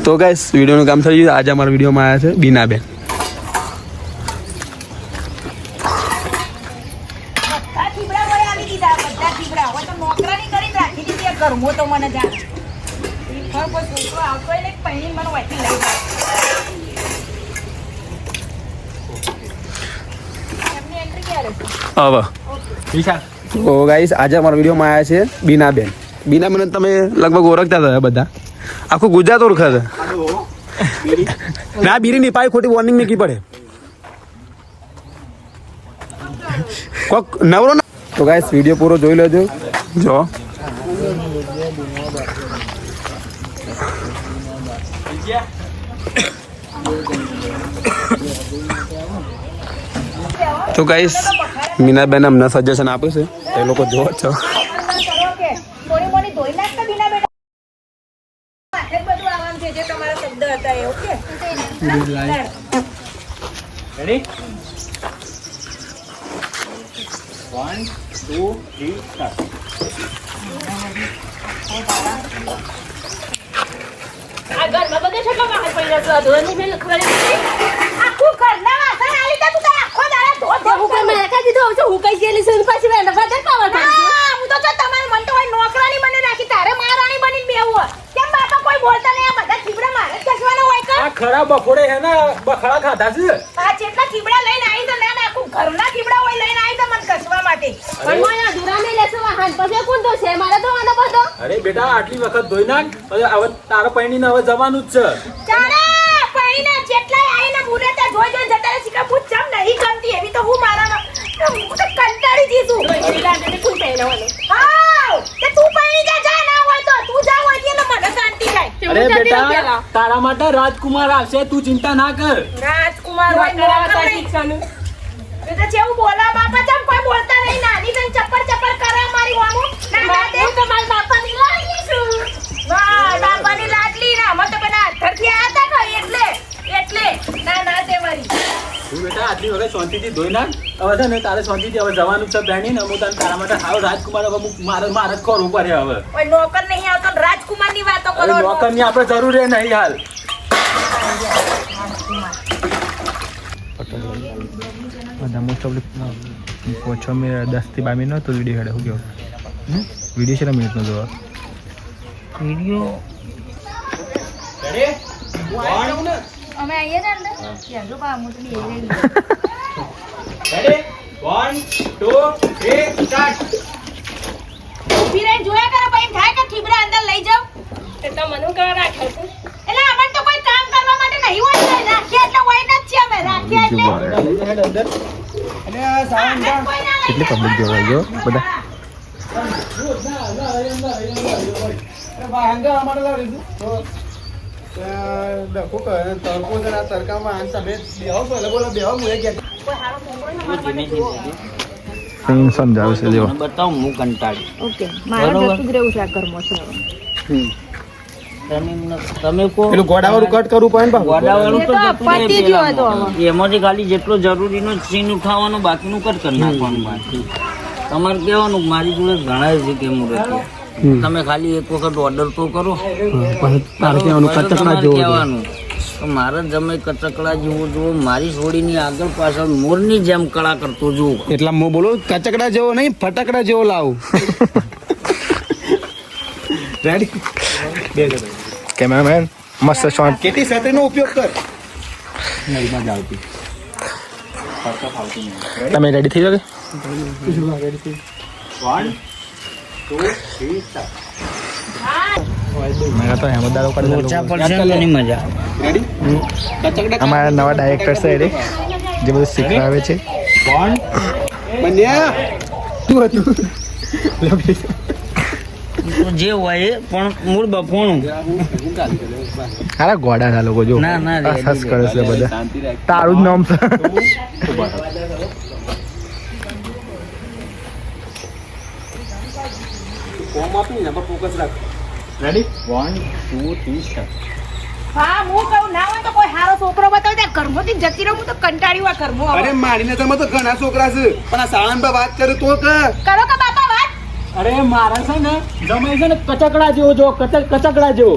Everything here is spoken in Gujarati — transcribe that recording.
તો ગાઈસ વિડીયોનું કામ થઈ ગયું. આજે અમારા વિડીયોમાં આવ્યા છે બીનાબેન. હવે તો ગાઈસ આજે અમારા વિડીયોમાં આવ્યા છે બીનાબેન. બીનાબેન તમે લગભગ ઓળખતા હતા બધા, આખું ગુજરાત ઓળખે છે. ના બીરી ની પાય ખોટી વોર્નિંગ નીકળી પડે કોક નવરો ના. તો ગાઈસ વિડીયો પૂરો જોઈ લેજો. જો તો ગાઈસ મીનાબેન અમને સજેશન આપ્યું છે, એ લોકો જો છો. Ready? 1, 2, 3, start. આગળ બધે છોકરા બહાર પડી રહ્યો હતો ધોની મેલ ખબર નથી આખું ઘરના વાસણ આવી તા તું તારા આખો દાડા ધો હું કઈ મેં રાખી દીધો છે. હું કઈ ગયેલી છે પછી મેં નફા પાવર કરી હું તો તમારે મન તો હોય નોકરાની મને રાખી તારે મહારાણી બની બેવું કેમ બાપા કોઈ બોલતા નહીં. આ બધા ચીબડા મારે કસવાનો હોય કે આ ખરા બફોડે હે ને બખડા ખાધા છે. આ જેટલા ચીબડા લઈને આવી તો ના આખું ઘરના ચીબડા હોય લઈને આવી તો મને કસવા માટે પણ મોય અધૂરા મે લેસો હાન પછી કોણ તો છે મારે તો આનો બધો. અરે બેટા આટલી વખત ધોઈ નાખ, હવે તારા પૈણીને હવે જવાનું જ છે. ચાલે પૈણીને જેટલાય આઈને મુરેતા જોઈ જોઈ જતા રહે શીખા પૂછ જમ નહીં ગમતી એવી તો હું મારા હું તો કંટાળી જીસું. રોઈ તું પહેરવાનું હા કે તું પૈણી જા ના હોય તો તું જા હોય એટલે મને શાંતિ થાય. અરે બેટા તારા માટે રાજકુમાર આવશે, તું ચિંતા ના કર. રાજકુમાર હોય કરાવતા શિક્ષણ એ તો જેવું બોલા બાપા જમ કોઈ બોલતા નહીં. નાની બેન ચપ્પર ચપ્પર કરે મારી વામો ના દે તો મારા બાપાની લાડલી છું. વાહ બાપાની લાડલી ના મત તો પેલા ઘરથી આતા કે એટલે ના તે મારી તું બેટા આટલી વખત શાંતિથી ધોઈ નાખ. હવે છે ને તારે શાંતિથી હવે જવાનું છે બહેની. હું તને તારા માટે હાવ રાજકુમાર હવે મારે જ ખોરવું પડે. હવે ઓય નોકર નહીં આવતો રાજકુમાર ની વાતો કરો. નોકર ની આપણે જરૂર હે નહીં હાલ. બધા મોસ્ટ ઓફ ઓછો મેં 10 થી 12 મિનિટનો તો વિડીયો હેડે. શું કેવું વિડીયો કેટલા મિનિટનો જોવા? વિડીયો અમે આઈએ ને અંદર યાર બા મોટલી એવી રેડી 1 2 3 સ્ટાર્ટ. પીરે જોયા કરે પછી થાય કે ખીબરા અંદર લઈ જાવ એ તો મનુ કરવા રાખે છે. એટલે આપણે તો કોઈ કામ કરવા માટે નહીં હોય ને રાખીએ એટલે હોય ન જ છે. અમે રાખીએ એટલે હેડ અંદર. અને આ સાવન કેટલી પબ્લિક જોવા જો બધા. અરે ભાંગા અમારે લાવી તો ડખો કરે તરકો જરા તરકામાં આન તમે બેહો બોલે બોલે બેહો મુએ કે કોઈ હારો ફોન સીન સમજાવે છે જો બતાવ હું કંટાળી. ઓકે મારે જતું જ રહેવું છે આ કર્મો છે. તમે કો પેલું ગોડાવાળું કટ કરવું પડે ને ગોડાવાળું તો એ તો જતું રહે પતી ગયો હતો પેલામાં. એમાંથી ખાલી જેટલો જરૂરીનો સીન ઉઠાવવાનો બાકીનું કટ કરી નાખવાનું બાકી. તમારે કહેવાનું મારી જોડે ઘણા છે કે મુરત તમે ખાલી એક વખત ઓર્ડર તો કરો. તારે કહેવાનું કચકડા જેવો કહેવાનું તો મારે જમે કચકડા જેવું જુઓ. મારી છોડીની આગળ પાછળ મોરની જેમ કળા કરતો જુઓ. એટલા હું બોલું કચકડા જેવો નહીં ફટકડા જેવો લાવું. રેડી કેમેરામેન મસ્ત શોટ. કેટલી છત્રીનો ઉપયોગ કર. તમે રેડી થઈ જાવ? 1 2 3 સ્ટાર્ટ. મેં તો હેમદારો કરી ઓછા પડશે તો નહીં મજા આવે. રેડી કચકડા અમારા નવા ડાયરેક્ટર છે એ જે બધું શીખવાડે છે. 1 બન્યા તું હતું તો જે હોય એ પણ મૂળ બફોણું. અરે ગોડા ના લોકો જો ના, ના, હસ હસ કરે છે બધા. શાંતિ રાખ. તારું જ નામ છે. ફોર્મ આપી ને ફોકસ રાખ. Ready 1 2 3 start. હા હું કહું ના હોય તો કોઈ હારો છોકરો બતાવ દે ઘરમાંથી જતી રહું. હું તો કંટાળ્યું આ ઘરમાં. અરે મારી નજરમાં તો ઘણા છોકરા છે પણ આ સાળન પર વાત કરે તો કરો કે બાપા વાત અરે મારા છે ને જમાઈ છે ને કચકડા જેવો જો કચકડા જેવો